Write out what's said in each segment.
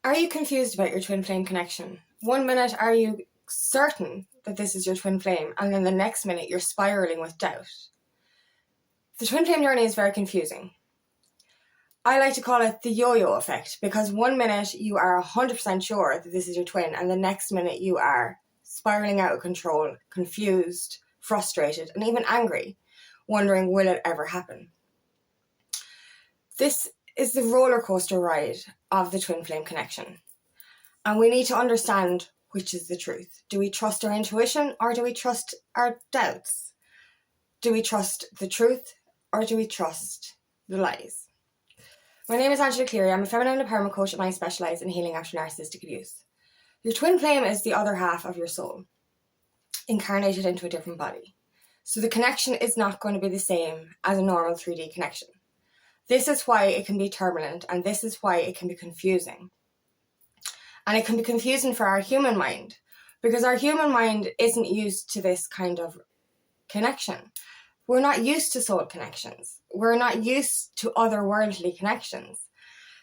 Are you confused about your twin flame connection? 1 minute are you certain that this is your twin flame, and then the next minute you're spiraling with doubt. The twin flame journey is very confusing. I like to call it the yo-yo effect, because 1 minute you are 100% sure that this is your twin, and the next minute you are spiraling out of control, confused, frustrated, and even angry, wondering, will it ever happen? This is the roller coaster ride of the twin flame connection. And we need to understand which is the truth. Do we trust our intuition, or do we trust our doubts? Do we trust the truth, or do we trust the lies? My name is Angela Cleary. I'm a feminine empowerment coach, and I specialise in healing after narcissistic abuse. Your twin flame is the other half of your soul, incarnated into a different body. So the connection is not going to be the same as a normal 3D connection. This is why it can be turbulent, and this is why it can be confusing. And it can be confusing for our human mind, because our human mind isn't used to this kind of connection. We're not used to soul connections. We're not used to otherworldly connections.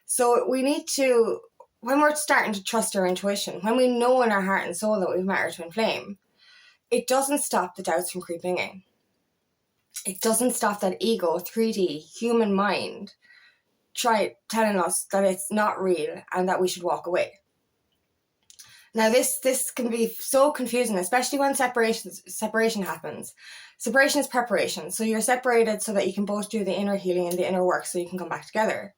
So we need to, when we're starting to trust our intuition, when we know in our heart and soul that we've met our twin flame, it doesn't stop the doubts from creeping in. It doesn't stop that ego, 3D, human mind, telling us that it's not real and that we should walk away. Now, this can be so confusing, especially when separation happens. Separation is preparation. So you're separated so that you can both do the inner healing and the inner work so you can come back together.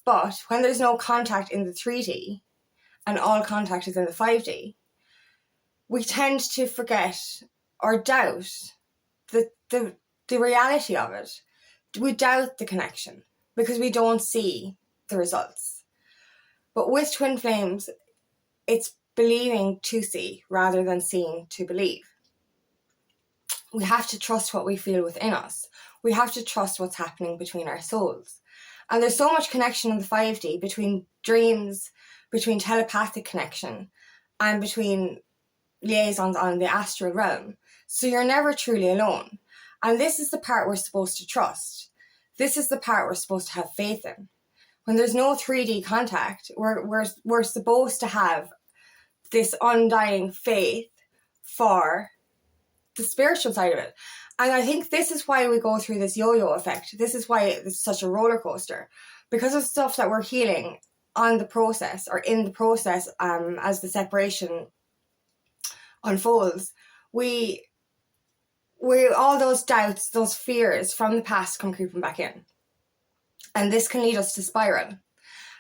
But when there's no contact in the 3D and all contact is in the 5D, we tend to forget or doubt the reality of it. We doubt the connection because we don't see the results. But with twin flames, it's believing to see rather than seeing to believe. We have to trust what we feel within us. We have to trust what's happening between our souls. And there's so much connection in the 5D between dreams, between telepathic connection, and between liaisons on the astral realm. So you're never truly alone. And this is the part we're supposed to trust. This is the part we're supposed to have faith in. When there's no 3D contact, we're supposed to have this undying faith for the spiritual side of it. And I think this is why we go through this yo-yo effect. This is why it's such a roller coaster, because of stuff that we're healing on the process or in the process as the separation unfolds. We all those doubts, those fears from the past come creeping back in. And this can lead us to spiral.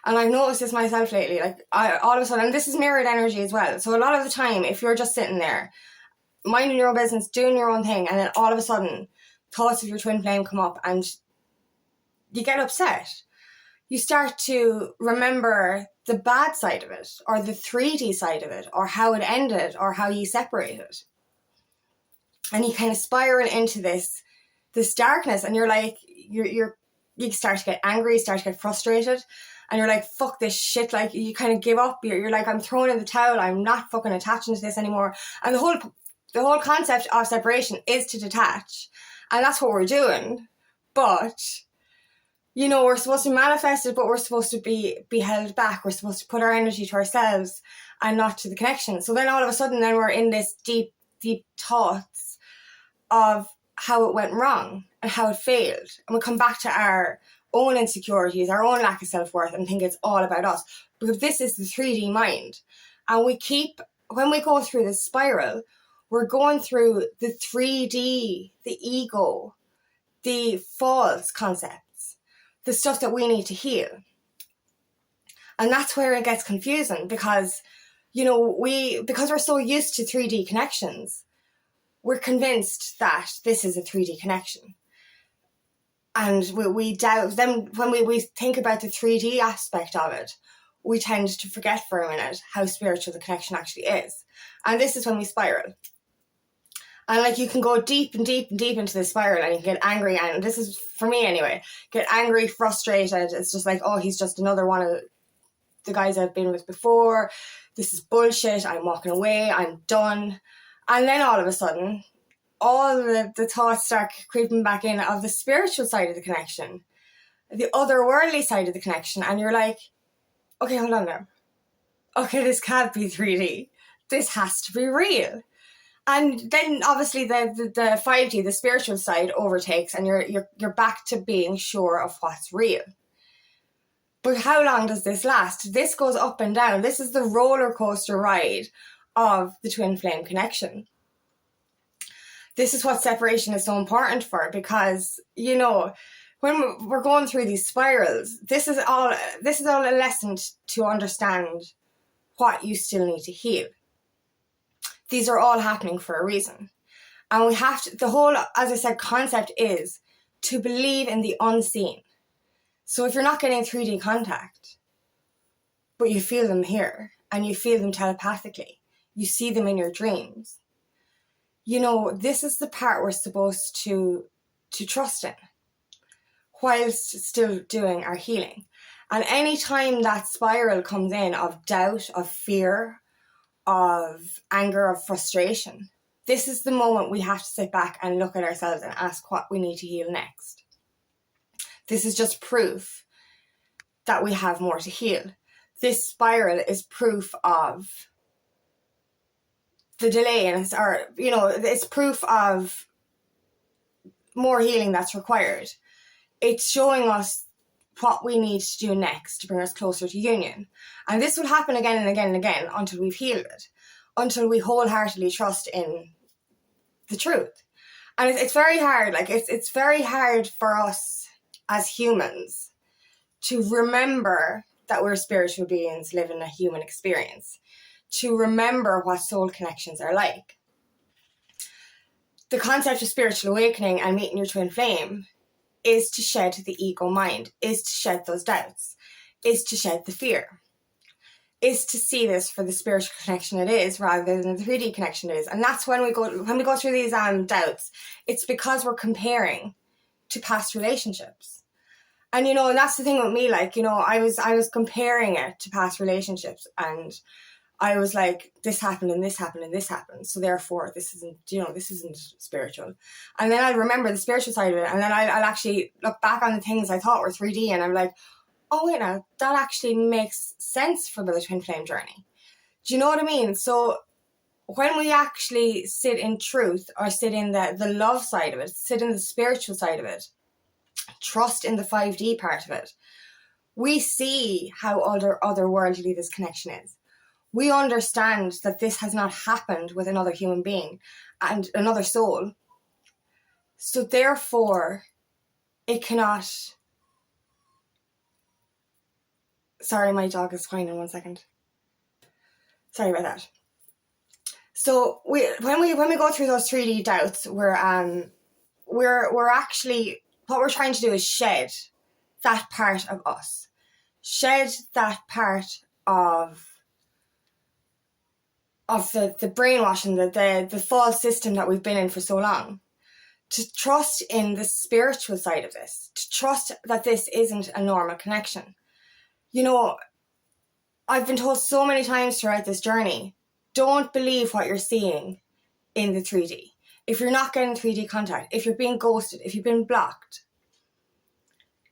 And I've noticed this myself lately, all of a sudden, and this is mirrored energy as well. So a lot of the time, if you're just sitting there, minding your own business, doing your own thing, and then all of a sudden, thoughts of your twin flame come up and you get upset. You start to remember the bad side of it, or the 3D side of it, or how it ended, or how you separated. And you kind of spiral into this darkness, and you're like, you start to get angry, you start to get frustrated, and you're like, fuck this shit, like, you kind of give up, you're like, I'm throwing in the towel, I'm not fucking attaching to this anymore. And the whole concept of separation is to detach, and that's what we're doing. But, you know, we're supposed to manifest it, but we're supposed to be held back. We're supposed to put our energy to ourselves and not to the connection. So then all of a sudden, then we're in this deep thoughts of how it went wrong and how it failed. And we come back to our own insecurities, our own lack of self-worth, and think it's all about us. Because this is the 3D mind. And when we go through this spiral, we're going through the 3D, the ego, the false concepts, the stuff that we need to heal. And that's where it gets confusing, because, you know, because we're so used to 3D connections, we're convinced that this is a 3D connection. And we doubt, then when we think about the 3D aspect of it, we tend to forget for a minute how spiritual the connection actually is. And this is when we spiral. And like, you can go deep and deep and deep into this spiral, and you can get angry, and this is, for me anyway, get angry, frustrated. It's just like, oh, he's just another one of the guys I've been with before. This is bullshit. I'm walking away. I'm done. And then all of a sudden, all the thoughts start creeping back in of the spiritual side of the connection, the otherworldly side of the connection. And you're like, okay, hold on there. okay, this can't be 3D. This has to be real. And then obviously the 5D, the spiritual side, overtakes, and you're back to being sure of what's real. But how long does this last? This goes up and down. This is the roller coaster ride of the twin flame connection. This is what separation is so important for, because, you know, when we're going through these spirals, this is all a lesson to understand what you still need to heal. These are all happening for a reason. And we have to, the whole, as I said, concept is to believe in the unseen. So if you're not getting 3D contact, but you feel them here, and you feel them telepathically, you see them in your dreams, you know, this is the part we're supposed to trust in, whilst still doing our healing. And any time that spiral comes in of doubt, of fear, of anger, of frustration, this is the moment we have to sit back and look at ourselves and ask what we need to heal next. This is just proof that we have more to heal. This spiral is proof of the delay, and it's proof of more healing that's required. It's showing us what we need to do next to bring us closer to union. And this will happen again and again and again until we've healed it, until we wholeheartedly trust in the truth. And it's very hard, like it's very hard for us as humans to remember that we're spiritual beings living a human experience, to remember what soul connections are like. The concept of spiritual awakening and meeting your twin flame is to shed the ego mind, is to shed those doubts, is to shed the fear, is to see this for the spiritual connection it is rather than the 3D connection it is. And that's when we go through these doubts, it's because we're comparing to past relationships. And, you know, and that's the thing with me, like, you know, I was comparing it to past relationships, and I was like, this happened and this happened and this happened, so therefore this isn't spiritual. And then I'll remember the spiritual side of it, and then I'll actually look back on the things I thought were 3D, and I'm like, oh wait, now that actually makes sense for the twin flame journey. Do you know what I mean? So when we actually sit in truth, or sit in the love side of it, sit in the spiritual side of it, trust in the 5D part of it, we see how otherworldly this connection is. We understand that this has not happened with another human being and another soul. So therefore, it cannot... Sorry, my dog is whining, 1 second. Sorry about that. So when we go through those 3D doubts, we're actually, what we're trying to do is shed that part of us. Shed that part of the brainwashing, the false system that we've been in for so long, to trust in the spiritual side of this, to trust that this isn't a normal connection. You know, I've been told so many times throughout this journey, don't believe what you're seeing in the 3D. If you're not getting 3D contact, if you're being ghosted, if you've been blocked,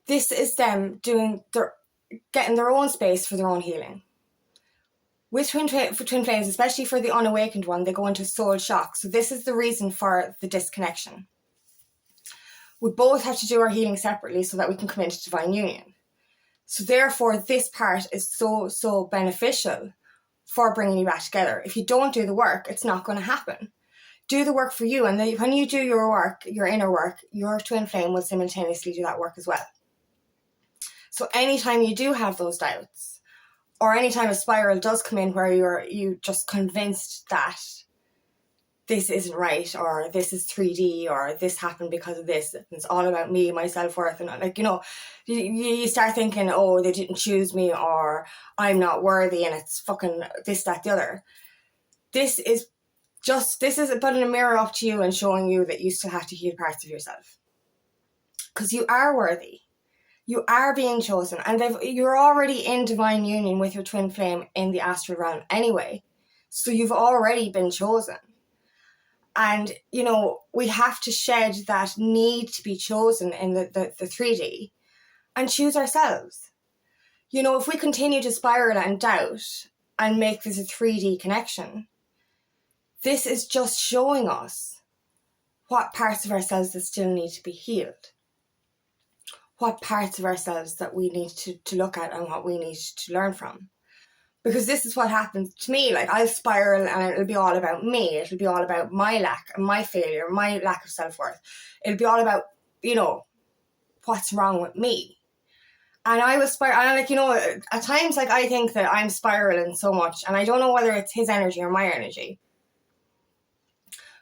this is them getting their own space for their own healing. With twin flames, especially for the unawakened one, they go into soul shock. So this is the reason for the disconnection. We both have to do our healing separately so that we can come into divine union. So therefore, this part is so, so beneficial for bringing you back together. If you don't do the work, it's not going to happen. Do the work for you. And then when you do your work, your inner work, your twin flame will simultaneously do that work as well. So anytime you do have those doubts, or anytime a spiral does come in where you just convinced that this isn't right, or this is 3D, or this happened because of this, it's all about me, my self-worth, and like, you know, you start thinking, oh, they didn't choose me, or I'm not worthy, and it's fucking this, that, the other. This is putting a mirror up to you and showing you that you still have to heal parts of yourself. Because you are worthy. You are being chosen, and you're already in divine union with your twin flame in the astral realm anyway. So you've already been chosen. And, you know, we have to shed that need to be chosen in the 3D and choose ourselves. You know, if we continue to spiral and doubt, and make this a 3D connection, this is just showing us what parts of ourselves that still need to be healed. What parts of ourselves that we need to look at and what we need to learn from. Because this is what happens to me. Like, I'll spiral and it'll be all about me. It'll be all about my lack and my failure, my lack of self-worth. It'll be all about, what's wrong with me. And I was spiral. And at times, I think that I'm spiraling so much, and I don't know whether it's his energy or my energy.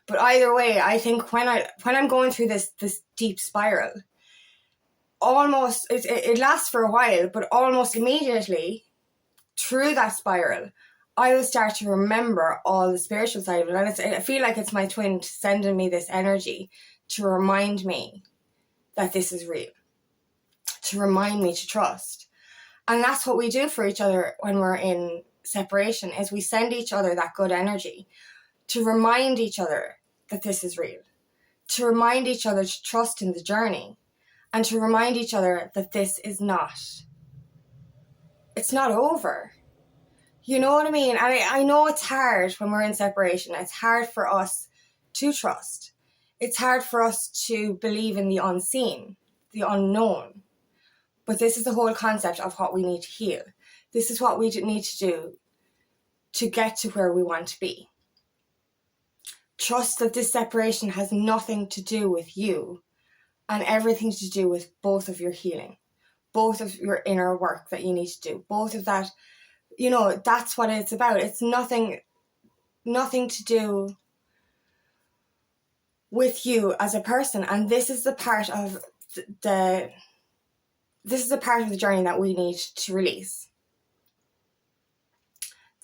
But either way, I think when I'm going through this deep spiral, almost it lasts for a while, but almost immediately through that spiral, I will start to remember all the spiritual side of it. And I feel like it's my twin sending me this energy to remind me that this is real, to remind me to trust. And that's what we do for each other when we're in separation, is we send each other that good energy to remind each other that this is real, to remind each other to trust in the journey, and to remind each other that this is it's not over. You know what I mean? And I know it's hard when we're in separation. It's hard for us to trust. It's hard for us to believe in the unseen, the unknown. But this is the whole concept of what we need to heal. This is what we need to do to get to where we want to be. Trust that this separation has nothing to do with you and everything to do with both of your healing, both of your inner work that you need to do, both of that. That's what it's about. It's nothing to do with you as a person. And this is the part of the journey that we need to release,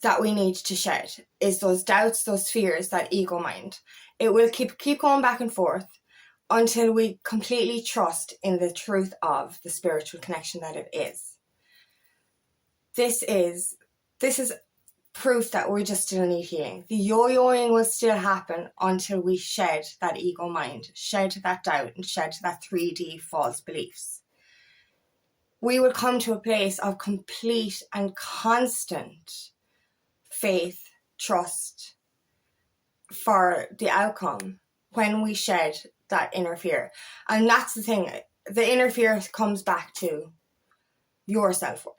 that we need to shed, is those doubts, those fears, that ego mind. It will keep going back and forth until we completely trust in the truth of the spiritual connection that it is. This is proof that we just still need healing. The yo-yoing will still happen until we shed that ego mind, shed that doubt, and shed that 3D false beliefs. We will come to a place of complete and constant faith, trust for the outcome when we shed that inner fear. And that's the thing. The inner fear comes back to your self-worth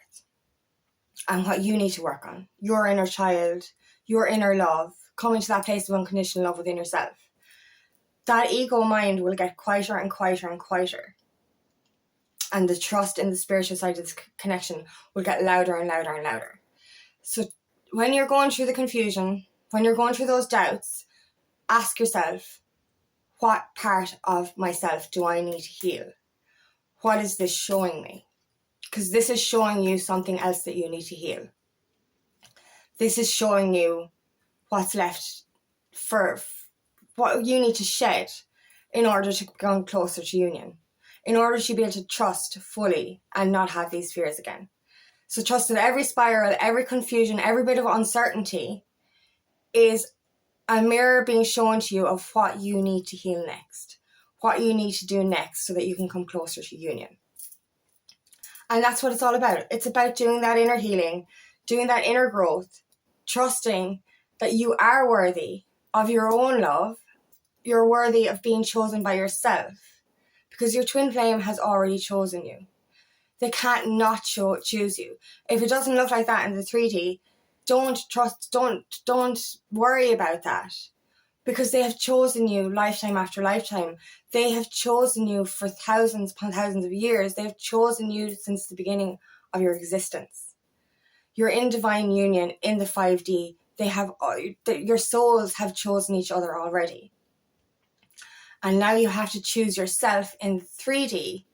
and what you need to work on. Your inner child, your inner love, coming to that place of unconditional love within yourself. That ego mind will get quieter and quieter and quieter. And the trust in the spiritual side of this connection will get louder and louder and louder. So when you're going through the confusion, when you're going through those doubts, ask yourself, what part of myself do I need to heal? What is this showing me? Because this is showing you something else that you need to heal. This is showing you what's left for what you need to shed in order to come closer to union, in order to be able to trust fully and not have these fears again. So trust that every spiral, every confusion, every bit of uncertainty is a mirror being shown to you of what you need to heal next, what you need to do next so that you can come closer to union. And that's what it's all about. It's about doing that inner healing, doing that inner growth, trusting that you are worthy of your own love. You're worthy of being chosen by yourself because your twin flame has already chosen you. They can't not choose you. If it doesn't look like that in the 3D, don't worry about that, because they have chosen you lifetime after lifetime. They have chosen you for thousands upon thousands of years. They have chosen you since the beginning of your existence. You're in divine union in the 5D. Your souls have chosen each other already. And now you have to choose yourself in 3D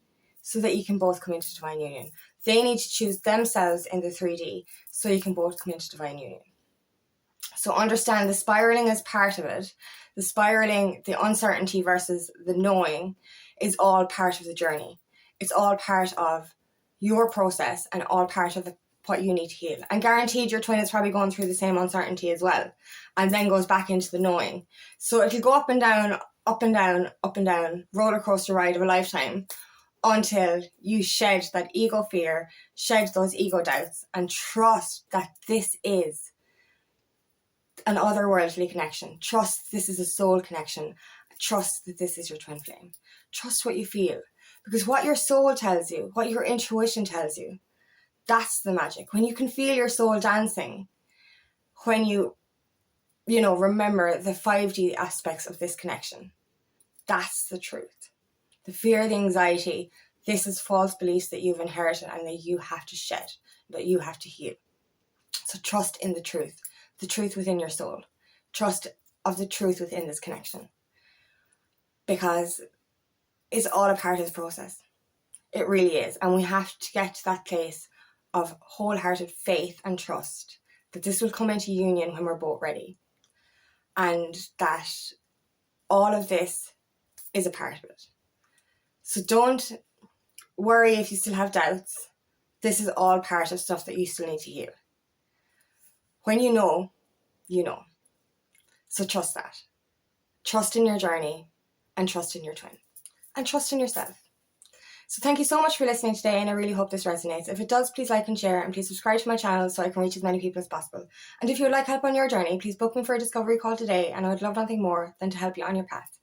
so that you can both come into divine union. They need to choose themselves in the 3D so you can both come into divine union. So understand the spiraling is part of it. The spiraling, the uncertainty versus the knowing is all part of the journey. It's all part of your process and all part of what you need to heal. And guaranteed your twin is probably going through the same uncertainty as well, and then goes back into the knowing. So it'll go up and down, up and down, up and down, roller coaster ride of a lifetime until you shed that ego fear, shed those ego doubts, and trust that this is an otherworldly connection. Trust this is a soul connection. Trust that this is your twin flame. Trust what you feel. Because what your soul tells you, what your intuition tells you, that's the magic. When you can feel your soul dancing, when you remember the 5D aspects of this connection, that's the truth. The fear, the anxiety, this is false beliefs that you've inherited and that you have to shed, that you have to heal. So trust in the truth within your soul. Trust of the truth within this connection. Because it's all a part of the process. It really is. And we have to get to that place of wholehearted faith and trust that this will come into union when we're both ready. And that all of this is a part of it. So don't worry if you still have doubts. This is all part of stuff that you still need to heal. When you know, you know. So trust that. Trust in your journey and trust in your twin. And trust in yourself. So thank you so much for listening today, and I really hope this resonates. If it does, please like and share, and please subscribe to my channel so I can reach as many people as possible. And if you would like help on your journey, please book me for a discovery call today, and I would love nothing more than to help you on your path.